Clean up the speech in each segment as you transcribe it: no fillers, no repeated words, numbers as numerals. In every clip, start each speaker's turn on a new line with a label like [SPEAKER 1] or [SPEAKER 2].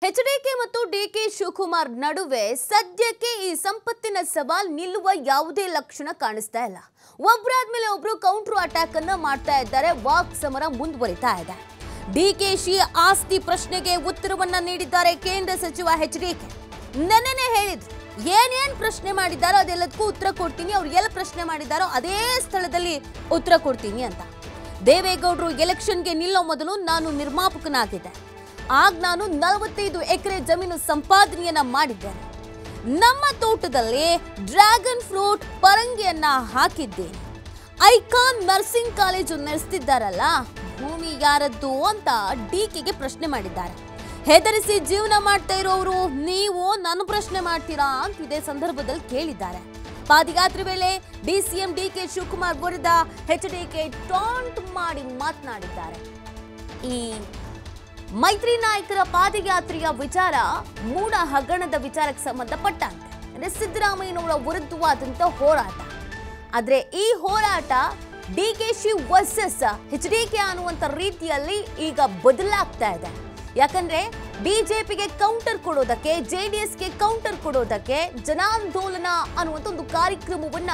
[SPEAKER 1] HDK ಮತ್ತು DK Shivakumar ನಡುವೆ ಸದ್ಯಕ್ಕೆ ಈ ಸಂಪತ್ತಿನ ಸವಾಲ್ ನಿಲ್ಲುವ ಯಾವುದೇ ಲಕ್ಷಣ ಕಾಣಿಸ್ತಾ ಇಲ್ಲ. ಒಬ್ಬರಾದ್ಮೇಲೆ ಒಬ್ರು ಕೌಂಟರ್ ಅಟ್ಯಾಕ್ ಅನ್ನು ಮಾಡ್ತಾ ಇದ್ದಾರೆ. ವಾಕ್ ಸಮರ ಮುಂದುವರಿತಾ ಇದೆ. ಡಿಕೆಶಿ ಆಸ್ತಿ ಪ್ರಶ್ನೆಗೆ ಉತ್ತರವನ್ನ ನೀಡಿದ್ದಾರೆ ಕೇಂದ್ರ ಸಚಿವ ಎಚ್ಡಿಕೆ. ನೆನ್ನೆನೇ ಹೇಳಿದ್ರು ಏನೇನ್ ಪ್ರಶ್ನೆ ಮಾಡಿದ್ದಾರೋ ಅದೆಲ್ಲದಕ್ಕೂ ಉತ್ತರ ಕೊಡ್ತೀನಿ, ಅವ್ರು ಎಲ್ಲ ಪ್ರಶ್ನೆ ಮಾಡಿದ್ದಾರೋ ಅದೇ ಸ್ಥಳದಲ್ಲಿ ಉತ್ತರ ಕೊಡ್ತೀನಿ ಅಂತ. ದೇವೇಗೌಡರು ಎಲೆಕ್ಷನ್ಗೆ ನಿಲ್ಲೋ ಮೊದಲು ನಾನು ನಿರ್ಮಾಪಕನಾಗಿದ್ದೆ. ಆಗ ನಾನು 45 ಎಕರೆ ಜಮೀನು ಸಂಪಾದನೆಯನ್ನ ಮಾಡಿದ್ದೇನೆ. ನಮ್ಮ ತೋಟದಲ್ಲಿ ಡ್ರ್ಯಾಗನ್ ಫ್ರೂಟ್ ಪರಂಗಿಯನ್ನ ಹಾಕಿದ್ದೇನೆ. ಐಕಾನ್ ನರ್ಸಿಂಗ್ ಕಾಲೇಜು ನಡೆಸ್ತಿದ್ದಾರಲ್ಲ, ಭೂಮಿ ಯಾರದ್ದು ಅಂತ ಡಿಕೆಗೆ ಪ್ರಶ್ನೆ ಮಾಡಿದ್ದಾರೆ. ಹೆದರಿಸಿ ಜೀವನ ಮಾಡ್ತಾ ಇರೋರು ನೀವು ನನ್ನ ಪ್ರಶ್ನೆ ಮಾಡ್ತೀರಾ ಅಂತ ಇದೇ ಸಂದರ್ಭದಲ್ಲಿ ಕೇಳಿದ್ದಾರೆ. ಪಾದಯಾತ್ರೆ ವೇಳೆ ಡಿಸಿಎಂ ಡಿಕೆ ಶಿವಕುಮಾರ್ ವಿರುದ್ಧ ಎಚ್ಡಿಕೆ ಟಾಂಟ್ ಮಾಡಿ ಮಾತನಾಡಿದ್ದಾರೆ. ಈ ಮೈತ್ರಿ ನಾಯಕರ ಪಾದಯಾತ್ರೆಯ ವಿಚಾರ ಮೂಡ ಹಗರಣದ ವಿಚಾರಕ್ಕೆ ಸಂಬಂಧಪಟ್ಟಂತೆ ಅಂದ್ರೆ ಸಿದ್ದರಾಮಯ್ಯನವರ ವಿರುದ್ಧವಾದಂತ ಹೋರಾಟ. ಆದ್ರೆ ಈ ಹೋರಾಟ ಡಿಕೆಶಿ ವರ್ಸಸ್ ಎಚ್ಡಿಕೆ ಅನ್ನುವಂತ ರೀತಿಯಲ್ಲಿ ಈಗ ಬದಲಾಗ್ತಾ ಇದೆ. ಯಾಕಂದ್ರೆ ಬಿಜೆಪಿಗೆ ಕೌಂಟರ್ ಕೊಡೋದಕ್ಕೆ, ಜೆಡಿಎಸ್ಗೆ ಕೌಂಟರ್ ಕೊಡೋದಕ್ಕೆ ಜನಾಂದೋಲನ ಅನ್ನುವಂತ ಒಂದು ಕಾರ್ಯಕ್ರಮವನ್ನ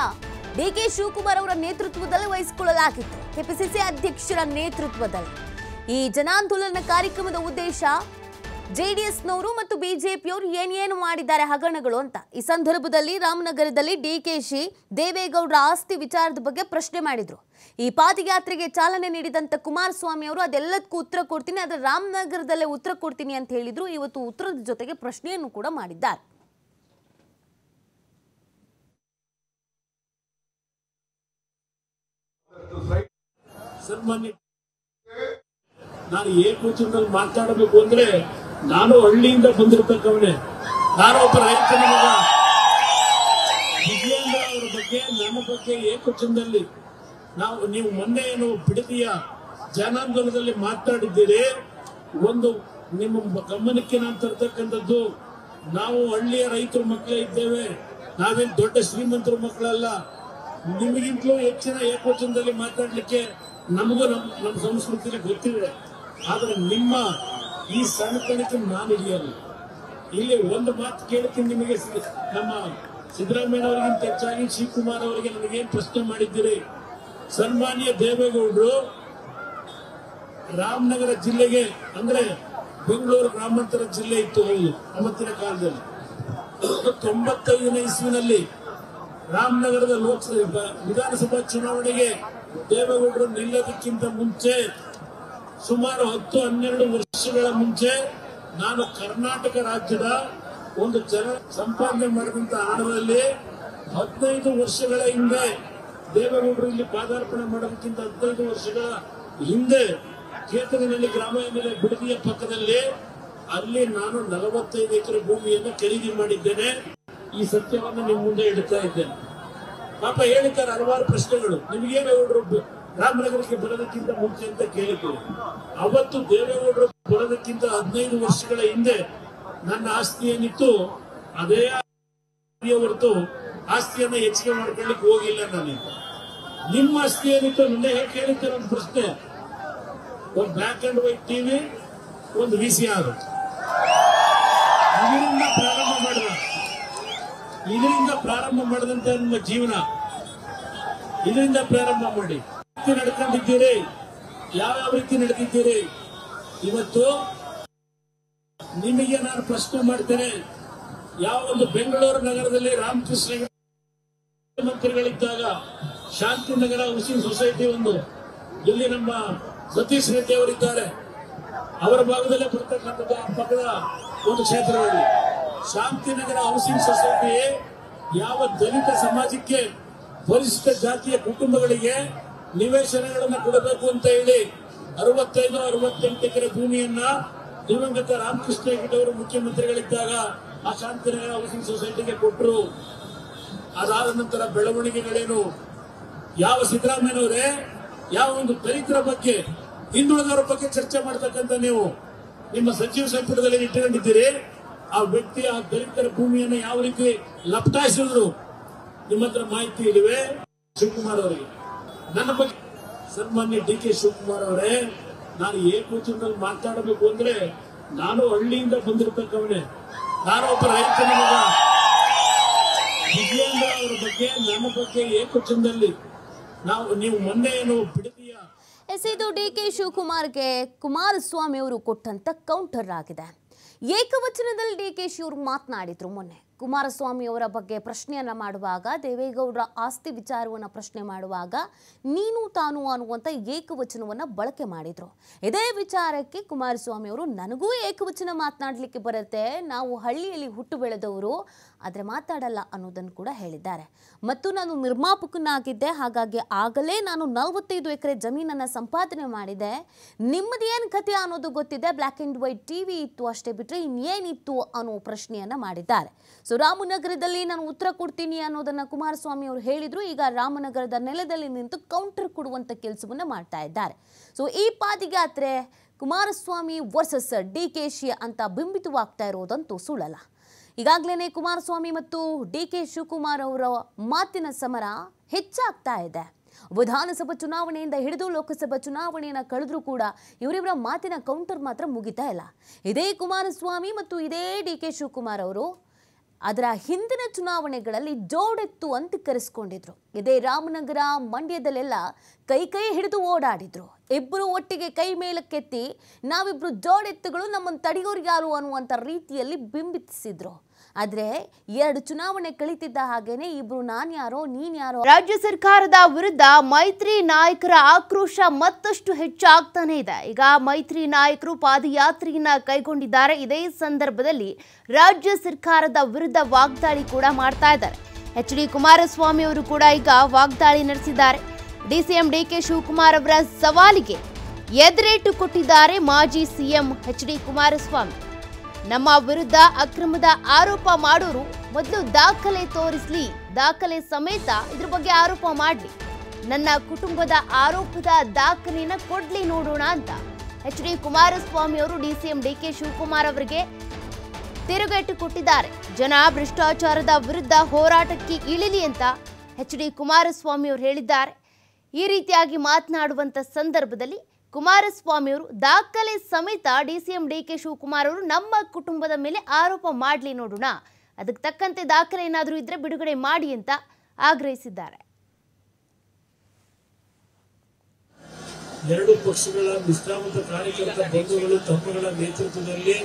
[SPEAKER 1] ಡಿಕೆ ಶಿವಕುಮಾರ್ ಅವರ ನೇತೃತ್ವದಲ್ಲಿ ವಹಿಸಿಕೊಳ್ಳಲಾಗಿತ್ತು. ಕೆಪಿಸಿಸಿ ಅಧ್ಯಕ್ಷರ ನೇತೃತ್ವದಲ್ಲಿ ಈ ಜನಾಂದೋಲನ ಕಾರ್ಯಕ್ರಮದ ಉದ್ದೇಶ ಜೆಡಿಎಸ್ನವರು ಮತ್ತು ಬಿಜೆಪಿಯವರು ಏನೇನು ಮಾಡಿದ್ದಾರೆ ಹಗರಣಗಳು ಅಂತ. ಈ ಸಂದರ್ಭದಲ್ಲಿ ರಾಮನಗರದಲ್ಲಿ ಡಿಕೆಶಿ ದೇವೇಗೌಡರ ಆಸ್ತಿ ವಿಚಾರದ ಬಗ್ಗೆ ಪ್ರಶ್ನೆ ಮಾಡಿದ್ರು. ಈ ಪಾದಯಾತ್ರೆಗೆ ಚಾಲನೆ ನೀಡಿದಂತ ಕುಮಾರಸ್ವಾಮಿ ಅವರು ಅದೆಲ್ಲದಕ್ಕೂ ಉತ್ತರ ಕೊಡ್ತೀನಿ, ಆದ್ರೆ ರಾಮನಗರದಲ್ಲೇ ಉತ್ತರ ಕೊಡ್ತೀನಿ ಅಂತ ಹೇಳಿದ್ರು. ಇವತ್ತು ಉತ್ತರದ ಜೊತೆಗೆ ಪ್ರಶ್ನೆಯನ್ನು ಕೂಡ ಮಾಡಿದ್ದಾರೆ.
[SPEAKER 2] ನಾನು ಏಕವಚನದಲ್ಲಿ ಮಾತಾಡಬೇಕು ಅಂದ್ರೆ ನಾನು ಹಳ್ಳಿಯಿಂದ ಬಂದಿರತಕ್ಕವನೇ. ನಾನು ಒಬ್ಬ ರೈತನ ಮಗ. ವಿಜಯೇಂದ್ರ ಅವರ ಬಗ್ಗೆ ನನ್ನ ಬಗ್ಗೆ ಏಕವಚನದಲ್ಲಿ ನೀವು ಮೊನ್ನೆ ಏನು ಬಿಡದಿಯ ಜನಾಂದೋಲನದಲ್ಲಿ ಮಾತಾಡಿದ್ದೀರಿ. ಒಂದು ನಿಮ್ಮ ಗಮನಕ್ಕೆ ನಾನು ತರ್ತಕ್ಕಂಥದ್ದು, ನಾವು ಹಳ್ಳಿಯ ರೈತರ ಮಕ್ಕಳೇ ಇದ್ದೇವೆ, ನಾವೇನು ದೊಡ್ಡ ಶ್ರೀಮಂತರ ಮಕ್ಕಳಲ್ಲ. ನಿಮಗಿಂತಲೂ ಹೆಚ್ಚಿನ ಏಕವಚನದಲ್ಲಿ ಮಾತಾಡ್ಲಿಕ್ಕೆ ನಮಗೂ ನಮ್ಮ ಸಂಸ್ಕೃತಿಗೆ ಗೊತ್ತಿದೆ. ಆದ್ರೆ ನಿಮ್ಮ ಈ ಸಣ್ಣತನಕ್ಕೆ ನಾನು ಹಿಡಿಯಲ್ಲ. ಇಲ್ಲಿ ಒಂದು ಮಾತು ಕೇಳ್ತೀನಿ ನಿಮಗೆ, ನಮ್ಮ ಸಿದ್ದರಾಮಯ್ಯ ಅವರಿಗಿಂತ ಹೆಚ್ಚಾಗಿ ಶಿವಕುಮಾರ್ ಅವರಿಗೆ ನನಗೇನು ಪ್ರಶ್ನೆ ಮಾಡಿದ್ದೀರಿ? ಸನ್ಮಾನ್ಯ ದೇವೇಗೌಡರು ರಾಮನಗರ ಜಿಲ್ಲೆಗೆ ಅಂದ್ರೆ ಬೆಂಗಳೂರು ಗ್ರಾಮಾಂತರ ಜಿಲ್ಲೆ ಇತ್ತು ಅವತ್ತಿನ ಕಾಲದಲ್ಲಿ. 95ನೇ ಇಸ್ವಿನಲ್ಲಿ ರಾಮನಗರದ ಲೋಕಸಭಾ ವಿಧಾನಸಭಾ ಚುನಾವಣೆಗೆ ದೇವೇಗೌಡರು ನಿಲ್ಲೋದಕ್ಕಿಂತ ಮುಂಚೆ ಸುಮಾರು 10-12 ವರ್ಷಗಳ ಮುಂಚೆ ನಾನು ಕರ್ನಾಟಕ ರಾಜ್ಯದ ಒಂದು ಜನ ಸಂಪಾದನೆ ಮಾಡಿದಂತ ಹಣದಲ್ಲಿ 15 ವರ್ಷಗಳ ಹಿಂದೆ ದೇವೇಗೌಡರು ಇಲ್ಲಿ ಪಾದಾರ್ಪಣೆ ಮಾಡೋದಕ್ಕಿಂತ 15 ವರ್ಷಗಳ ಹಿಂದೆ ಕೇತನಹಳ್ಳಿ ಗ್ರಾಮ ಮೇಲೆ ಬಿಡದಿಯ ಪಕ್ಕದಲ್ಲಿ ಅಲ್ಲಿ ನಾನು 45 ಎಕರೆ ಭೂಮಿಯನ್ನು ಖರೀದಿ ಮಾಡಿದ್ದೇನೆ. ಈ ಸತ್ಯವನ್ನು ನಿಮ್ಮ ಮುಂದೆ ಇಡ್ತಾ ಇದ್ದೇನೆ. ಪಾಪ ಹೇಳಿದ್ದಾರೆ ಹಲವಾರು ಪ್ರಶ್ನೆಗಳು. ನಿಮಗೇನು ರಾಮನಗರಕ್ಕೆ ಬರೋದಕ್ಕಿಂತ ಮುಂಚೆ ಅಂತ ಕೇಳಿದ್ರು. ಅವತ್ತು ದೇವೇಗೌಡರು ಬರೋದಕ್ಕಿಂತ 15 ವರ್ಷಗಳ ಹಿಂದೆ ನನ್ನ ಆಸ್ತಿ ಏನಿತ್ತು ಅದೇ ಹೊರತು ಆಸ್ತಿಯನ್ನ ಹೆಚ್ಚಿಗೆ ಮಾಡ್ಕೊಳ್ಳಿಕ್ಕೆ ಹೋಗಿಲ್ಲ ನಾನು. ನಿಮ್ಮ ಆಸ್ತಿ ಏನಿತ್ತು ನನ್ನ ಹೇಗೆ ಕೇಳಿದ್ದಾರೆ ಒಂದು ಪ್ರಶ್ನೆ. ಒಂದು ಬ್ಲಾಕ್ ಅಂಡ್ ವೈಟ್ ಟಿವಿ, ಒಂದು VCR. ಇದರಿಂದ ಪ್ರಾರಂಭ ಮಾಡಿದಂತ ನಿಮ್ಮ ಜೀವನ ಇದರಿಂದ ಪ್ರಾರಂಭ ಮಾಡಿ ನಡ್ಕೊಂಡಿದ್ದೀರಿ. ಯಾವ್ಯಾವ ರೀತಿ ನಡೆದಿದ್ದೀರಿ? ಇವತ್ತು ನಿಮಗೆ ನಾನು ಪ್ರಶ್ನೆ ಮಾಡ್ತೇನೆ. ಯಾವ ಒಂದು ಬೆಂಗಳೂರು ನಗರದಲ್ಲಿ ರಾಮಕೃಷ್ಣ ಮಂತ್ರಿಗಳಿದ್ದಾಗ ಶಾಂತಿನಗರ ಹೌಸಿಂಗ್ ಸೊಸೈಟಿ ಒಂದು, ಇಲ್ಲಿ ನಮ್ಮ ಸತೀಶ್ ರೆಡ್ಡಿ ಅವರಿದ್ದಾರೆ, ಅವರ ಭಾಗದಲ್ಲೇ ಬರ್ತಕ್ಕಂಥದ್ದು ಪಕ್ಕದ ಒಂದು ಕ್ಷೇತ್ರದಲ್ಲಿ ಶಾಂತಿನಗರ ಹೌಸಿಂಗ್ ಸೊಸೈಟಿ ಯಾವ ದಲಿತ ಸಮಾಜಕ್ಕೆ, ಪರಿಶಿಷ್ಟ ಜಾತಿಯ ಕುಟುಂಬಗಳಿಗೆ ನಿವೇಶನಗಳನ್ನು ಕೊಡಬೇಕು ಅಂತ ಹೇಳಿ 65-68 ಎಕರೆ ಭೂಮಿಯನ್ನ ದಿವಂಗತ ರಾಮಕೃಷ್ಣ ಹೆಗಡೆ ಅವರು ಮುಖ್ಯಮಂತ್ರಿಗಳಿದ್ದಾಗ ಆ ಶಾಂತಿನಗರ ಹೌಸಿಂಗ್ ಸೊಸೈಟಿಗೆ ಕೊಟ್ಟರು. ಅದಾದ ನಂತರ ಬೆಳವಣಿಗೆಗಳೇನು? ಯಾವ ಸಿದ್ದರಾಮಯ್ಯನವರೇ ಯಾವ ಒಂದು ದಲಿತರ ಬಗ್ಗೆ, ಹಿಂದುಳಿದವರ ಬಗ್ಗೆ ಚರ್ಚೆ ಮಾಡ್ತಕ್ಕಂಥ ನೀವು ನಿಮ್ಮ ಸಚಿವ ಸಂಪುಟದಲ್ಲಿ ಇಟ್ಟುಕೊಂಡಿದ್ದೀರಿ. ಆ ವ್ಯಕ್ತಿ ಆ ದಲಿತರ ಭೂಮಿಯನ್ನು ಯಾವ ರೀತಿ ಲಪಟಾಯಿಸಿದ್ರು ನಿಮ್ಮ ಹತ್ರ ಮಾಹಿತಿ ಇಲ್ಲಿವೆ. ಶಿವಕುಮಾರ್ ಅವರಿಗೆ ನನ್ನ ಬಗ್ಗೆ ಸನ್ಮಾನ್ಯ ಡಿಕೆ ಶಿವಕುಮಾರ್ ಅವರೇ, ನಾನು ಏಕವಚನದಲ್ಲಿ ಮಾತಾಡಬೇಕು ಅಂದ್ರೆ ನಾನು ಹಳ್ಳಿಯಿಂದ ಬಂದಿರತಕ್ಕವನೇ. ನಾನು ಒಬ್ಬ ರೈತನ ಮಗ. ವಿಜಯೇಂದ್ರ ಅವರ ಬಗ್ಗೆ ನನ್ನ ಬಗ್ಗೆ ಏಕವಚನದಲ್ಲಿ ನೀವು ಮೊನ್ನೆ ಏನು ಬಿಡದಿಯ
[SPEAKER 1] ಇದು ಡಿಕೆ ಶಿವಕುಮಾರ್ಗೆ ಕುಮಾರಸ್ವಾಮಿ ಅವರು ಕೊಟ್ಟಂತ ಕೌಂಟರ್ ಆಗಿದೆ. ಏಕವಚನದಲ್ಲಿ ಡಿಕೆ ಶಿ ಅವರು ಮಾತನಾಡಿದ್ರು. ಮೊನ್ನೆ ಕುಮಾರಸ್ವಾಮಿ ಅವರ ಬಗ್ಗೆ ಪ್ರಶ್ನೆಯನ್ನ ಮಾಡುವಾಗ, ದೇವೇಗೌಡರ ಆಸ್ತಿ ವಿಚಾರವನ್ನು ಪ್ರಶ್ನೆ ಮಾಡುವಾಗ ನೀನು ತಾನು ಅನ್ನುವಂಥ ಏಕವಚನವನ್ನು ಬಳಕೆ ಮಾಡಿದ್ರು. ಇದೇ ವಿಚಾರಕ್ಕೆ ಕುಮಾರಸ್ವಾಮಿ ಅವರು ನನಗೂ ಏಕವಚನ ಮಾತನಾಡಲಿಕ್ಕೆ ಬರುತ್ತೆ, ನಾವು ಹಳ್ಳಿಯಲ್ಲಿ ಹುಟ್ಟು ಬೆಳೆದವರು, ಆದರೆ ಮಾತಾಡಲ್ಲ ಅನ್ನೋದನ್ನು ಕೂಡ ಹೇಳಿದ್ದಾರೆ. ಮತ್ತು ನಾನು ನಿರ್ಮಾಪಕನಾಗಿದ್ದೆ, ಹಾಗಾಗಿ ಆಗಲೇ ನಾನು 45 ಎಕರೆ ಜಮೀನನ್ನು ಸಂಪಾದನೆ ಮಾಡಿದೆ. ನಿಮ್ಮದೇನು ಕಥೆ ಅನ್ನೋದು ಗೊತ್ತಿದೆ, ಬ್ಲ್ಯಾಕ್ ಆ್ಯಂಡ್ ವೈಟ್ ಟಿವಿ ಇತ್ತು ಅಷ್ಟೇ ಬಿಟ್ಟರೆ ಇನ್ನೇನಿತ್ತು ಅನ್ನೋ ಪ್ರಶ್ನೆಯನ್ನು ಮಾಡಿದ್ದಾರೆ. ಸೊ ರಾಮನಗರದಲ್ಲಿ ನಾನು ಉತ್ತರ ಕೊಡ್ತೀನಿ ಅನ್ನೋದನ್ನ ಕುಮಾರಸ್ವಾಮಿ ಅವರು ಹೇಳಿದ್ರು. ಈಗ ರಾಮನಗರದ ನೆಲದಲ್ಲಿ ನಿಂತು ಕೌಂಟರ್ ಕೊಡುವಂತ ಕೆಲಸವನ್ನ ಮಾಡ್ತಾ ಇದ್ದಾರೆ. ಸೊ ಈ ಪಾದಯಾತ್ರೆ ಕುಮಾರಸ್ವಾಮಿ ವರ್ಸಸ್ ಡಿಕೆ ಶಿ ಅಂತ ಬಿಂಬಿತವಾಗ್ತಾ ಇರೋದಂತೂ ಸುಳ್ಳಲ್ಲ. ಈಗಾಗಲೇ ಕುಮಾರಸ್ವಾಮಿ ಮತ್ತು ಡಿಕೆ ಶಿವಕುಮಾರ್ ಅವರ ಮಾತಿನ ಸಮರ ಹೆಚ್ಚಾಗ್ತಾ ಇದೆ. ವಿಧಾನಸಭಾ ಚುನಾವಣೆಯಿಂದ ಹಿಡಿದು ಲೋಕಸಭಾ ಚುನಾವಣೆಯನ್ನು ಕಳೆದ್ರೂ ಕೂಡ ಇವರಿವರ ಮಾತಿನ ಕೌಂಟರ್ ಮಾತ್ರ ಮುಗಿತಾ ಇಲ್ಲ. ಇದೇ ಕುಮಾರಸ್ವಾಮಿ ಮತ್ತು ಇದೇ ಡಿಕೆ ಶಿವಕುಮಾರ್ ಅವರು ಅದರ ಹಿಂದಿನ ಚುನಾವಣೆಗಳಲ್ಲಿ ಜೋಡೆತ್ತು ಅಂತ ಕರೆಸ್ಕೊಂಡಿದ್ರು. ಇದೇ ರಾಮನಗರ ಮಂಡ್ಯದಲ್ಲೆಲ್ಲ ಕೈ ಹಿಡಿದು ಓಡಾಡಿದ್ರು. ಇಬ್ಬರು ಒಟ್ಟಿಗೆ ಕೈ ಮೇಲಕ್ಕೆತ್ತಿ ನಾವಿಬ್ರು ಜೋಡೆತ್ತುಗಳು, ನಮ್ಮನ್ನು ತಡೆಯೋರು ಯಾರು ಅನ್ನುವಂಥ ರೀತಿಯಲ್ಲಿ ಬಿಂಬಿಸಿದ್ರು. ಆದ್ರೆ 2 ಚುನಾವಣೆ ಕಳಿತಿದ್ದ ಹಾಗೇನೆ ಇಬ್ರು ನಾನ್ಯಾರೋ ನೀನ್ಯಾರೋ.
[SPEAKER 3] ರಾಜ್ಯ ಸರ್ಕಾರದ ವಿರುದ್ಧ ಮೈತ್ರಿ ನಾಯಕರ ಆಕ್ರೋಶ ಮತ್ತಷ್ಟು ಹೆಚ್ಚಾಗ್ತಾನೆ ಇದೆ. ಈಗ ಮೈತ್ರಿ ನಾಯಕರು ಪಾದಯಾತ್ರೆಯನ್ನ ಕೈಗೊಂಡಿದ್ದಾರೆ. ಇದೇ ಸಂದರ್ಭದಲ್ಲಿ ರಾಜ್ಯ ಸರ್ಕಾರದ ವಿರುದ್ಧ ವಾಗ್ದಾಳಿ ಕೂಡ ಮಾಡ್ತಾ ಇದ್ದಾರೆ. ಎಚ್ ಡಿ ಕುಮಾರಸ್ವಾಮಿ ಅವರು ಕೂಡ ಈಗ ವಾಗ್ದಾಳಿ ನಡೆಸಿದ್ದಾರೆ. ಡಿಸಿಎಂ ಡಿಕೆ ಶಿವಕುಮಾರ್ ಅವರ ಸವಾಲಿಗೆ ಎದುರೇಟು ಕೊಟ್ಟಿದ್ದಾರೆ ಮಾಜಿ ಸಿಎಂ ಎಚ್ ಡಿ ಕುಮಾರಸ್ವಾಮಿ. ನಮ್ಮ ವಿರುದ್ಧ ಅಕ್ರಮದ ಆರೋಪ ಮಾಡೋರು ಮೊದಲು ದಾಖಲೆ ತೋರಿಸ್ಲಿ, ದಾಖಲೆ ಸಮೇತ ಇದ್ರ ಬಗ್ಗೆ ಆರೋಪ ಮಾಡಲಿ, ನನ್ನ ಕುಟುಂಬದ ಆರೋಪದ ದಾಖಲೆನ ಕೊಡ್ಲಿ ನೋಡೋಣ ಅಂತ ಎಚ್ ಡಿ ಕುಮಾರಸ್ವಾಮಿ ಅವರು ಡಿಸಿಎಂ ಡಿಕೆ ಶಿವಕುಮಾರ್ ಅವರಿಗೆ ತಿರುಗೇಟು ಕೊಟ್ಟಿದ್ದಾರೆ. ಜನ ಭ್ರಷ್ಟಾಚಾರದ ವಿರುದ್ಧ ಹೋರಾಟಕ್ಕೆ ಇಳಿಲಿ ಅಂತ ಎಚ್ ಡಿ ಕುಮಾರಸ್ವಾಮಿ ಅವರು ಹೇಳಿದ್ದಾರೆ. ಈ ರೀತಿಯಾಗಿ ಮಾತನಾಡುವಂತ ಸಂದರ್ಭದಲ್ಲಿ ಕುಮಾರಸ್ವಾಮಿ ಅವರು ದಾಖಲೆ ಸಮೇತ ಡಿಸಿಎಂ ಡಿಕೆ ಶಿವಕುಮಾರ್ ಅವರು ನಮ್ಮ ಕುಟುಂಬದ ಮೇಲೆ ಆರೋಪ ಮಾಡಲಿ ನೋಡೋಣ, ಅದಕ್ಕೆ ತಕ್ಕಂತೆ ದಾಖಲೆ ಏನಾದರೂ ಇದ್ರೆ ಬಿಡುಗಡೆ ಮಾಡಿ ಅಂತ ಆಗ್ರಹಿಸಿದ್ದಾರೆ.
[SPEAKER 2] ಎರಡು ಪಕ್ಷಗಳ ನಿಷ್ಠಾವಂತ ಕಾರ್ಯಕರ್ತ ಬಂಧುಗಳು ತಮ್ಮಗಳ ನೇತೃತ್ವದಲ್ಲಿ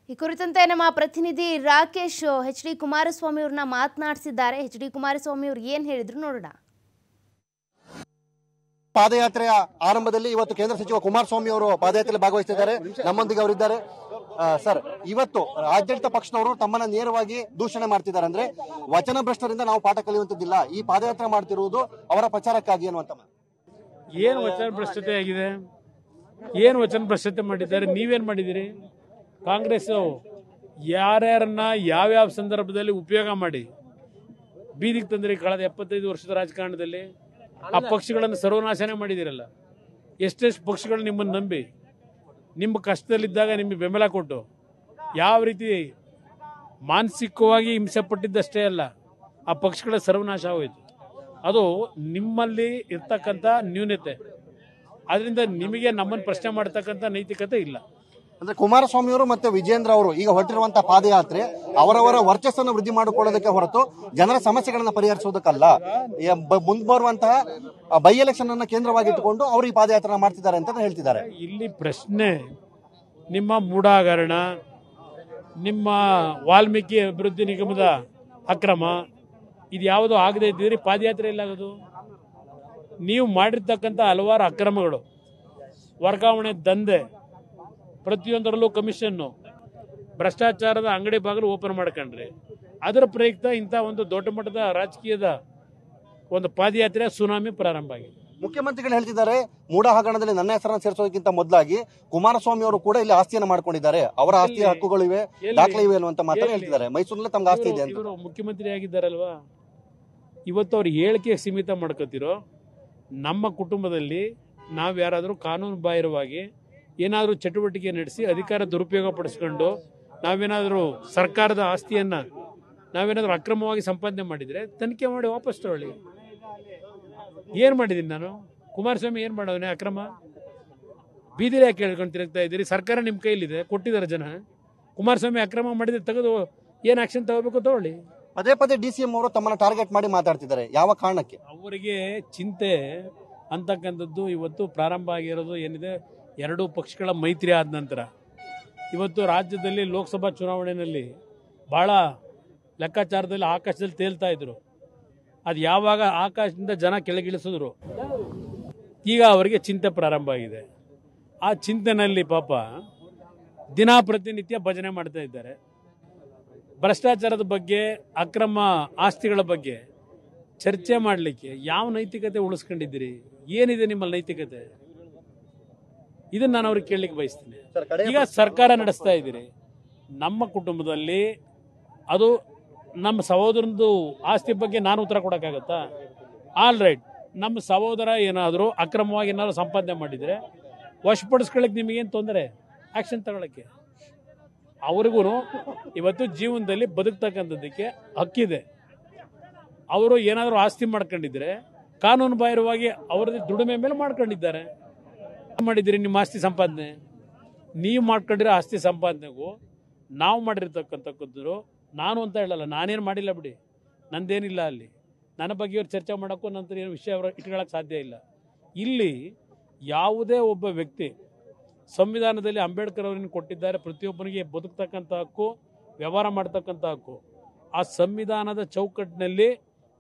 [SPEAKER 3] ಈ ಕುರಿತಂತೆ ನಮ್ಮ ಪ್ರತಿನಿಧಿ ರಾಕೇಶ್ ಎಚ್ ಡಿ ಕುಮಾರಸ್ವಾಮಿ ಅವ್ರನ್ನ ಮಾತನಾಡಿಸಿದ್ದಾರೆ. ಎಚ್ ಡಿ ಕುಮಾರಸ್ವಾಮಿ ಅವರು ಏನ್ ಹೇಳಿದ್ರು ನೋಡೋಣ.
[SPEAKER 4] ಪಾದಯಾತ್ರೆಯ ಆರಂಭದಲ್ಲಿ ಇವತ್ತು ಕೇಂದ್ರ ಸಚಿವ ಕುಮಾರಸ್ವಾಮಿ ಅವರು ಪಾದಯಾತ್ರೆಯಲ್ಲಿ ಭಾಗವಹಿಸಿದ್ದಾರೆ. ನಮ್ಮೊಂದಿಗೆ ಅವರಿದ್ದಾರೆ. ಸರ್, ಇವತ್ತು ಆಡಳಿತ ಪಕ್ಷದವರು ತಮ್ಮನ್ನ ನೇರವಾಗಿ ದೂಷಣೆ ಮಾಡ್ತಿದ್ದಾರೆ. ಅಂದ್ರೆ ವಚನ ಭ್ರಷ್ಟರಿಂದ ನಾವು ಪಾಠ ಕಲಿಯುವಂತದ್ದಿಲ್ಲ, ಈ ಪಾದಯಾತ್ರೆ ಮಾಡ್ತಿರುವುದು ಅವರ ಪ್ರಚಾರಕ್ಕಾಗಿ ಅನ್ನುವಂತ.
[SPEAKER 5] ಏನು ವಚನ ಭ್ರಷ್ಟತೆ ಆಗಿದೆ? ಏನು ವಚನ ಭ್ರಷ್ಟತೆ ಮಾಡಿದ್ದಾರೆ? ನೀವೇನ್ ಮಾಡಿದಿರಿ? ಕಾಂಗ್ರೆಸ್ ಯಾರ್ಯಾರನ್ನ ಯಾವ್ಯಾವ ಸಂದರ್ಭದಲ್ಲಿ ಉಪಯೋಗ ಮಾಡಿ ಬೀದಿಗೆ ತಂದ್ರಿ ಕಳೆದ 75 ವರ್ಷದ ರಾಜಕಾರಣದಲ್ಲಿ? ಆ ಪಕ್ಷಗಳನ್ನು ಸರ್ವನಾಶನೇ ಮಾಡಿದಿರಲ್ಲ. ಎಷ್ಟೆಷ್ಟು ಪಕ್ಷಗಳು ನಿಮ್ಮನ್ನು ನಂಬಿ ನಿಮ್ಮ ಕಷ್ಟದಲ್ಲಿದ್ದಾಗ ನಿಮಗೆ ಬೆಂಬಲ ಕೊಟ್ಟು ಯಾವ ರೀತಿ ಮಾನಸಿಕವಾಗಿ ಹಿಂಸೆ ಪಟ್ಟಿದ್ದಷ್ಟೇ ಅಲ್ಲ, ಆ ಪಕ್ಷಗಳ ಸರ್ವನಾಶ ಆಗೋಯ್ತು. ಅದು ನಿಮ್ಮಲ್ಲಿ ಇರ್ತಕ್ಕಂಥ ನ್ಯೂನತೆ. ಅದರಿಂದ ನಿಮಗೆ ನಮ್ಮನ್ನು ಪ್ರಶ್ನೆ ಮಾಡ್ತಕ್ಕಂಥ ನೈತಿಕತೆ ಇಲ್ಲ.
[SPEAKER 4] ಅಂದ್ರೆ ಕುಮಾರಸ್ವಾಮಿ ಅವರು ಮತ್ತೆ ವಿಜೇಂದ್ರ ಅವರು ಈಗ ಹೊರಟಿರುವಂತಹ ಪಾದಯಾತ್ರೆ ಅವರವರ ವರ್ಚಸ್ಸನ್ನು ವೃದ್ಧಿ ಮಾಡಿಕೊಳ್ಳೋದಕ್ಕೆ ಹೊರತು ಜನರ ಸಮಸ್ಯೆಗಳನ್ನ ಪರಿಹರಿಸೋದಕ್ಕಲ್ಲ. ಮುಂಬರುವಂತಹ ಬೈ ಎಲೆಕ್ಷನ್ ಅನ್ನ ಕೇಂದ್ರವಾಗಿಟ್ಟುಕೊಂಡು ಅವರು ಈ ಪಾದಯಾತ್ರೆ ಮಾಡ್ತಿದ್ದಾರೆ ಅಂತ ಹೇಳ್ತಿದ್ದಾರೆ.
[SPEAKER 5] ಇಲ್ಲಿ ಪ್ರಶ್ನೆ ನಿಮ್ಮ ಮೂಢಾಗರಣ, ನಿಮ್ಮ ವಾಲ್ಮೀಕಿ ಅಭಿವೃದ್ಧಿ ನಿಗಮದ ಅಕ್ರಮ, ಇದು ಯಾವುದೋ ಆಗದೆ ಇದ್ದಿದ್ರೆ ಪಾದಯಾತ್ರೆ ಎಲ್ಲಾಗೋದು? ನೀವು ಮಾಡಿರ್ತಕ್ಕಂಥ ಹಲವಾರು ಅಕ್ರಮಗಳು, ವರ್ಗಾವಣೆ ದಂಧೆ, ಪ್ರತಿಯೊಂದರಲ್ಲೂ ಕಮಿಷನ್ನು, ಭ್ರಷ್ಟಾಚಾರದ ಅಂಗಡಿ ಬಾಗಿಲು ಓಪನ್ ಮಾಡ್ಕೊಂಡ್ರಿ. ಅದರ ಪ್ರಯುಕ್ತ ಇಂಥ ಒಂದು ದೊಡ್ಡ ಮಟ್ಟದ ರಾಜಕೀಯದ ಒಂದು ಪಾದಯಾತ್ರೆ ಸುನಾಮಿ ಪ್ರಾರಂಭ ಆಗಿದೆ.
[SPEAKER 4] ಮುಖ್ಯಮಂತ್ರಿಗಳು ಹೇಳ್ತಿದ್ದಾರೆ ಮೂಢ ಹಗರಣದಲ್ಲಿ ನನ್ನ ಹೆಸರನ್ನು ಸೇರಿಸೋದಕ್ಕಿಂತ ಮೊದಲಾಗಿ ಕುಮಾರಸ್ವಾಮಿ ಅವರು ಕೂಡ ಇಲ್ಲಿ ಆಸ್ತಿಯನ್ನು ಮಾಡ್ಕೊಂಡಿದ್ದಾರೆ, ಅವರ ಆಸ್ತಿಯ ಹಕ್ಕುಗಳಿವೆ, ದಾಖಲೆ ಇವೆ ಅನ್ನುವಂತ ಮಾತನ್ನು ಹೇಳ್ತಿದ್ದಾರೆ. ಮೈಸೂರಿನಲ್ಲಿ ತಮ್ಗೆ ಆಸ್ತಿ ಇದೆ ಅಂತ.
[SPEAKER 5] ಇವರು ಮುಖ್ಯಮಂತ್ರಿ ಆಗಿದ್ದಾರಲ್ವಾ, ಇವತ್ತು ಅವ್ರ ಹೇಳಿಕೆ ಸೀಮಿತ ಮಾಡ್ಕೋತಿರೋ. ನಮ್ಮ ಕುಟುಂಬದಲ್ಲಿ ನಾವು ಯಾರಾದರೂ ಕಾನೂನು ಬಾಹಿರವಾಗಿ ಏನಾದರೂ ಚಟುವಟಿಕೆ ನಡೆಸಿ ಅಧಿಕಾರ ದುರುಪಯೋಗ ಪಡಿಸ್ಕೊಂಡು ನಾವೇನಾದರೂ ಸರ್ಕಾರದ ಆಸ್ತಿಯನ್ನು ನಾವೇನಾದರೂ ಅಕ್ರಮವಾಗಿ ಸಂಪಾದನೆ ಮಾಡಿದರೆ ತನಿಖೆ ಮಾಡಿ ವಾಪಸ್ ತಗೊಳ್ಳಿ. ಏನು ಮಾಡಿದ್ದೀನಿ ನಾನು? ಕುಮಾರಸ್ವಾಮಿ ಏನು ಮಾಡೋನೆ ಅಕ್ರಮ? ಬೀದಿಲಿ ಯಾಕೆ ಹೇಳ್ಕೊಂಡು ತಿರುಗ್ತಾ ಇದ್ದೀರಿ? ಸರ್ಕಾರ ನಿಮ್ಮ ಕೈಲಿದೆ, ಕೊಟ್ಟಿದ್ದಾರೆ ಜನ. ಕುಮಾರಸ್ವಾಮಿ ಅಕ್ರಮ ಮಾಡಿದ್ರೆ ತೆಗೆದು ಏನು ಆಕ್ಷನ್ ತಗೋಬೇಕು ತಗೊಳ್ಳಿ.
[SPEAKER 4] ಪದೇ ಪದೇ DCM ಅವರು ತಮ್ಮನ್ನ ಟಾರ್ಗೆಟ್ ಮಾಡಿ ಮಾತಾಡ್ತಿದ್ದಾರೆ, ಯಾವ ಕಾರಣಕ್ಕೆ?
[SPEAKER 5] ಅವರಿಗೆ ಚಿಂತೆ ಅಂತಕ್ಕಂಥದ್ದು ಇವತ್ತು ಪ್ರಾರಂಭ ಆಗಿರೋದು ಏನಿದೆ, ಎರಡೂ ಪಕ್ಷಗಳ ಮೈತ್ರಿ ಆದ ನಂತರ. ಇವತ್ತು ರಾಜ್ಯದಲ್ಲಿ ಲೋಕಸಭಾ ಚುನಾವಣೆಯಲ್ಲಿ ಭಾಳ ಲೆಕ್ಕಾಚಾರದಲ್ಲಿ ಆಕಾಶದಲ್ಲಿ ತೇಲ್ತಾ ಇದ್ರು. ಅದು ಯಾವಾಗ ಆಕಾಶದಿಂದ ಜನ ಕೆಳಗಿಳಿಸಿದ್ರು, ಈಗ ಅವರಿಗೆ ಚಿಂತೆ ಪ್ರಾರಂಭ ಆಗಿದೆ. ಆ ಚಿಂತೆನಲ್ಲಿ ಪಾಪ ದಿನ ಪ್ರತಿನಿತ್ಯ ಭಜನೆ ಮಾಡ್ತಾ ಇದ್ದಾರೆ. ಭ್ರಷ್ಟಾಚಾರದ ಬಗ್ಗೆ, ಅಕ್ರಮ ಆಸ್ತಿಗಳ ಬಗ್ಗೆ ಚರ್ಚೆ ಮಾಡಲಿಕ್ಕೆ ಯಾವ ನೈತಿಕತೆ ಉಳಿಸ್ಕೊಂಡಿದ್ದೀರಿ? ಏನಿದೆ ನಿಮ್ಮಲ್ಲಿ ನೈತಿಕತೆ? ಇದನ್ನು ನಾನು ಅವ್ರಿಗೆ ಕೇಳಲಿಕ್ಕೆ ಬಯಸ್ತೀನಿ. ಈಗ ಸರ್ಕಾರ ನಡೆಸ್ತಾ ಇದ್ದೀರಿ, ನಮ್ಮ ಕುಟುಂಬದಲ್ಲಿ ಅದು ನಮ್ಮ ಸಹೋದರನದು ಆಸ್ತಿ ಬಗ್ಗೆ ನಾನು ಉತ್ತರ ಕೊಡೋಕ್ಕಾಗತ್ತಾ? ಆಲ್ ರೈಟ್, ನಮ್ಮ ಸಹೋದರ ಏನಾದರೂ ಅಕ್ರಮವಾಗಿ ಏನಾದರೂ ಸಂಪಾದನೆ ಮಾಡಿದರೆ ವಶಪಡಿಸ್ಕೊಳ್ಳೋಕೆ ನಿಮಗೇನು ತೊಂದರೆ? ಆ್ಯಕ್ಷನ್ ತಗೊಳ್ಳೋಕ್ಕೆ. ಅವ್ರಿಗೂ ಇವತ್ತು ಜೀವನದಲ್ಲಿ ಬದುಕ್ತಕ್ಕಂಥದ್ದಕ್ಕೆ ಹಕ್ಕಿದೆ. ಅವರು ಏನಾದರೂ ಆಸ್ತಿ ಮಾಡ್ಕೊಂಡಿದ್ರೆ ಕಾನೂನು ಬಾಹಿರವಾಗಿ ಅವರದ್ದು ದುಡಿಮೆ ಮೇಲೆ ಮಾಡ್ಕೊಂಡಿದ್ದಾರೆ. ಮಾಡಿದ್ದೀರಿ ನಿಮ್ಮ ಆಸ್ತಿ ಸಂಪಾದನೆ? ನೀವು ಮಾಡ್ಕೊಂಡಿರೋ ಆಸ್ತಿ ಸಂಪಾದನೆಗೂ ನಾವು ಮಾಡಿರ್ತಕ್ಕಂಥದ್ದು, ನಾನು ಅಂತ ಹೇಳಲ್ಲ, ನಾನೇನು ಮಾಡಿಲ್ಲ ಬಿಡಿ, ನಂದೇನಿಲ್ಲ ಅಲ್ಲಿ. ನನ್ನ ಬಗ್ಗೆ ಇವ್ರು ಚರ್ಚೆ ಮಾಡೋಕ್ಕೂ ನಂತರ ಏನು ವಿಷಯ ಅವರು ಇಟ್ಕೊಳ್ಳೋಕ್ಕೆ ಸಾಧ್ಯ ಇಲ್ಲ. ಇಲ್ಲಿ ಯಾವುದೇ ಒಬ್ಬ ವ್ಯಕ್ತಿ ಸಂವಿಧಾನದಲ್ಲಿ ಅಂಬೇಡ್ಕರ್ ಅವರನ್ನು ಕೊಟ್ಟಿದ್ದಾರೆ, ಪ್ರತಿಯೊಬ್ಬನಿಗೆ ಬದುಕ್ತಕ್ಕಂಥ ಹಕ್ಕು, ವ್ಯವಹಾರ ಮಾಡ್ತಕ್ಕಂಥ ಹಕ್ಕು. ಆ ಸಂವಿಧಾನದ ಚೌಕಟ್ಟಿನಲ್ಲಿ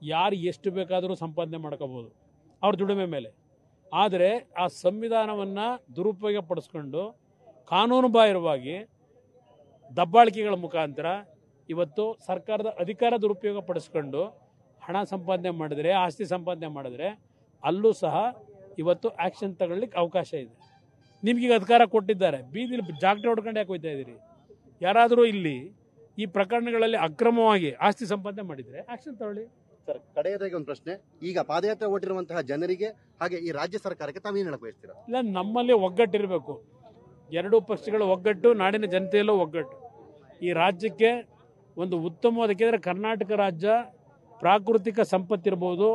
[SPEAKER 5] ಯಾರು ಎಷ್ಟು ಬೇಕಾದರೂ ಸಂಪಾದನೆ ಮಾಡ್ಕೋಬೋದು ಅವ್ರ ದುಡಿಮೆ ಮೇಲೆ. ಆದರೆ ಆ ಸಂವಿಧಾನವನ್ನು ದುರುಪಯೋಗ ಪಡಿಸ್ಕೊಂಡು ಕಾನೂನು ಬಾಹಿರವಾಗಿ ದಬ್ಬಾಳಿಕೆಗಳ ಮುಖಾಂತರ ಇವತ್ತು ಸರ್ಕಾರದ ಅಧಿಕಾರ ದುರುಪಯೋಗ ಪಡಿಸ್ಕೊಂಡು ಹಣ ಸಂಪಾದನೆ ಮಾಡಿದರೆ, ಆಸ್ತಿ ಸಂಪಾದನೆ ಮಾಡಿದ್ರೆ ಅಲ್ಲೂ ಸಹ ಇವತ್ತು ಆ್ಯಕ್ಷನ್ ತಗೊಳ್ಳಿಕ್ಕೆ ಅವಕಾಶ ಇದೆ. ನಿಮಗೀಗ ಅಧಿಕಾರ ಕೊಟ್ಟಿದ್ದಾರೆ, ಬೀದಿಲಿ ಜಾಗಟೆ ಹೊಡ್ಕೊಂಡು ಯಾಕೆ ಹೋಗ್ತಾ ಇದ್ದೀರಿ? ಯಾರಾದರೂ ಇಲ್ಲಿ ಈ ಪ್ರಕರಣಗಳಲ್ಲಿ ಅಕ್ರಮವಾಗಿ ಆಸ್ತಿ ಸಂಪಾದನೆ ಮಾಡಿದರೆ ಆ್ಯಕ್ಷನ್ ತಗೊಳ್ಳಿ.
[SPEAKER 4] ಸರ್, ಕಡೆಯದಾಗಿ ಒಂದು ಪ್ರಶ್ನೆ. ಈಗ ಪಾದಯಾತ್ರೆ ಹೊರಟಿರುವಂತಹ ಜನರಿಗೆ ಹಾಗೆ ಈ ರಾಜ್ಯ ಸರ್ಕಾರಕ್ಕೆ ತಾವೇನು ಹೇಳಕ್ ಬಯಸ್ತೀರಾ?
[SPEAKER 5] ಇಲ್ಲ, ನಮ್ಮಲ್ಲಿ ಒಗ್ಗಟ್ಟಿರಬೇಕು. ಎರಡೂ ಪಕ್ಷಗಳ ಒಗ್ಗಟ್ಟು, ನಾಡಿನ ಜನತೆಯಲ್ಲೂ ಒಗ್ಗಟ್ಟು. ಈ ರಾಜ್ಯಕ್ಕೆ ಒಂದು ಉತ್ತಮವಾದ, ಏಕೆಂದರೆ ಕರ್ನಾಟಕ ರಾಜ್ಯ ಪ್ರಾಕೃತಿಕ ಸಂಪತ್ತಿರ್ಬೋದು,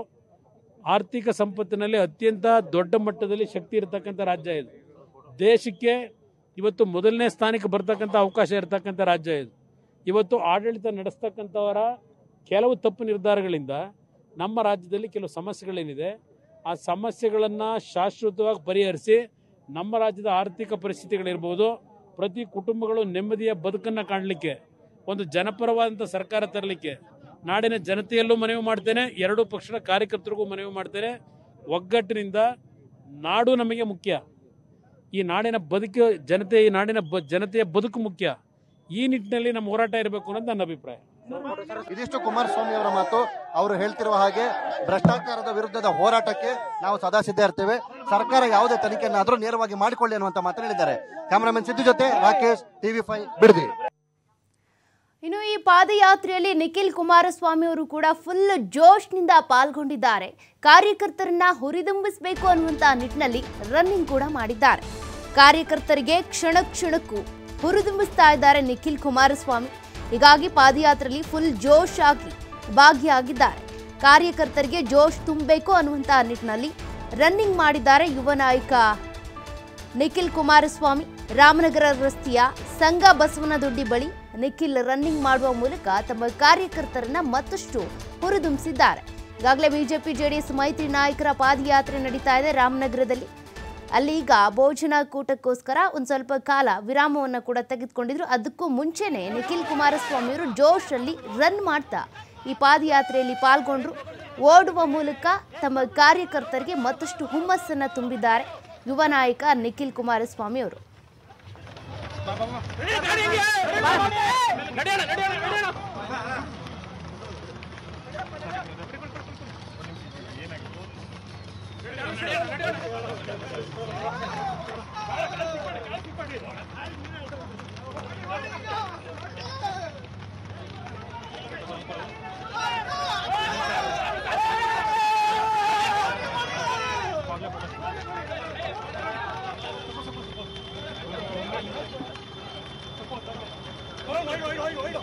[SPEAKER 5] ಆರ್ಥಿಕ ಸಂಪತ್ತಿನಲ್ಲಿ ಅತ್ಯಂತ ದೊಡ್ಡ ಮಟ್ಟದಲ್ಲಿ ಶಕ್ತಿ ಇರತಕ್ಕಂಥ ರಾಜ್ಯ ಇದು. ದೇಶಕ್ಕೆ ಇವತ್ತು ಮೊದಲನೇ ಸ್ಥಾನಕ್ಕೆ ಬರ್ತಕ್ಕಂಥ ಅವಕಾಶ ಇರತಕ್ಕಂಥ ರಾಜ್ಯ ಇದು. ಇವತ್ತು ಆಡಳಿತ ನಡೆಸ್ತಕ್ಕಂಥವರ ಕೆಲವು ತಪ್ಪು ನಿರ್ಧಾರಗಳಿಂದ ನಮ್ಮ ರಾಜ್ಯದಲ್ಲಿ ಕೆಲವು ಸಮಸ್ಯೆಗಳೇನಿದೆ, ಆ ಸಮಸ್ಯೆಗಳನ್ನು ಶಾಶ್ವತವಾಗಿ ಪರಿಹರಿಸಿ ನಮ್ಮ ರಾಜ್ಯದ ಆರ್ಥಿಕ ಪರಿಸ್ಥಿತಿಗಳಿರ್ಬೋದು, ಪ್ರತಿ ಕುಟುಂಬಗಳು ನೆಮ್ಮದಿಯ ಬದುಕನ್ನು ಕಾಣಲಿಕ್ಕೆ ಒಂದು ಜನಪರವಾದಂಥ ಸರ್ಕಾರ ತರಲಿಕ್ಕೆ ನಾಡಿನ ಜನತೆಯಲ್ಲೂ ಮನವಿ ಮಾಡ್ತೇನೆ, ಎರಡೂ ಪಕ್ಷದ ಕಾರ್ಯಕರ್ತರಿಗೂ ಮನವಿ ಮಾಡ್ತೇನೆ. ಒಗ್ಗಟ್ಟಿನಿಂದ ನಾಡು ನಮಗೆ ಮುಖ್ಯ. ಈ ನಾಡಿನ ಬದುಕು ಜನತೆ, ಈ ನಾಡಿನ ಜನತೆಯ ಬದುಕು ಮುಖ್ಯ. ಈ ನಿಟ್ಟಿನಲ್ಲಿ ನಮ್ಮ ಹೋರಾಟ ಇರಬೇಕು ಅನ್ನೋದು ನನ್ನ ಅಭಿಪ್ರಾಯ.
[SPEAKER 4] ಇದಿಷ್ಟು ಕುಮಾರಸ್ವಾಮಿ ಅವರ ಮಾತು. ಅವರು ಹೇಳ್ತಿರುವ ಹಾಗೆ ಭ್ರಷ್ಟಾಚಾರದ ವಿರುದ್ಧದ ಹೋರಾಟಕ್ಕೆ ನಾವು ಸದಾ ಸಿದ್ಧ ಇರ್ತೇವೆ. ಸರ್ಕಾರ ಯಾವುದೇ ತನಿಖೆಯನ್ನಾದರೂ ನೇರವಾಗಿ ಮಾಡಿಕೊಳ್ಳಿ ಅನ್ನುವಂತ ಮಾತನ್ನು ಹೇಳಿದ್ದಾರೆ. ಕ್ಯಾಮರಾಮನ್ ಸಿದ್ದು ಜೊತೆ ರಾಕೇಶ್, TV5 ಬಿಡದಿ.
[SPEAKER 3] ಇನ್ನು ಈ ಪಾದಯಾತ್ರೆಯಲ್ಲಿ ನಿಖಿಲ್ ಕುಮಾರಸ್ವಾಮಿ ಅವರು ಕೂಡ ಫುಲ್ ಜೋಶ್ನಿಂದ ಪಾಲ್ಗೊಂಡಿದ್ದಾರೆ. ಕಾರ್ಯಕರ್ತರನ್ನ ಹುರಿದುಂಬಿಸಬೇಕು ಅನ್ನುವಂತ ನಿಟ್ಟಿನಲ್ಲಿ ರನ್ನಿಂಗ್ ಕೂಡ ಮಾಡಿದ್ದಾರೆ. ಕಾರ್ಯಕರ್ತರಿಗೆ ಕ್ಷಣ ಕ್ಷಣಕ್ಕೂ ಹುರಿದುಂಬಿಸ್ತಾ ಇದ್ದಾರೆ ನಿಖಿಲ್ ಕುಮಾರಸ್ವಾಮಿ. ಹೀಗಾಗಿ ಪಾದಯಾತ್ರೆಯಲ್ಲಿ ಫುಲ್ ಜೋಶ್ ಆಗಿ ಭಾಗಿಯಾಗಿದ್ದಾರೆ. ಕಾರ್ಯಕರ್ತರಿಗೆ ಜೋಶ್ ತುಂಬಬೇಕು ಅನ್ನುವಂತ ನಿಟ್ಟಿನಲ್ಲಿ ರನ್ನಿಂಗ್ ಮಾಡಿದ್ದಾರೆ ಯುವ ನಾಯಕ ನಿಖಿಲ್ ಕುಮಾರಸ್ವಾಮಿ. ರಾಮನಗರ ರಸ್ತೆಯ ಸಂಘ ಬಸವನದೊಡ್ಡಿ ಬಳಿ ನಿಖಿಲ್ ರನ್ನಿಂಗ್ ಮಾಡುವ ಮೂಲಕ ತಮ್ಮ ಕಾರ್ಯಕರ್ತರನ್ನ ಮತ್ತಷ್ಟು ಹುರಿದುಂಬಿಸಿದ್ದಾರೆ. ಈಗಾಗಲೇ ಬಿಜೆಪಿ ಜೆಡಿಎಸ್ ಮೈತ್ರಿ ನಾಯಕರ ಪಾದಯಾತ್ರೆ ನಡೀತಾ ಇದೆ ರಾಮನಗರದಲ್ಲಿ. ಅಲ್ಲಿ ಈಗ ಭೋಜನ ಕೂಟಕ್ಕೋಸ್ಕರ ಒಂದು ಸ್ವಲ್ಪ ಕಾಲ ವಿರಾಮವನ್ನು ಕೂಡ ತೆಗೆದುಕೊಂಡಿದ್ರು. ಅದಕ್ಕೂ ಮುಂಚೆನೆ ನಿಖಿಲ್ ಕುಮಾರಸ್ವಾಮಿ ಅವರು ಜೋಶಲ್ಲಿ ರನ್ ಮಾಡ್ತಾ ಈ ಪಾದಯಾತ್ರೆಯಲ್ಲಿ ಪಾಲ್ಗೊಂಡ್ರು. ಓಡುವ ಮೂಲಕ ತಮ್ಮ ಕಾರ್ಯಕರ್ತರಿಗೆ ಮತ್ತಷ್ಟು ಹುಮ್ಮಸ್ಸನ್ನು ತುಂಬಿದ್ದಾರೆ ಯುವ ನಾಯಕ ನಿಖಿಲ್ ಕುಮಾರಸ್ವಾಮಿ ಅವರು.
[SPEAKER 6] 오이도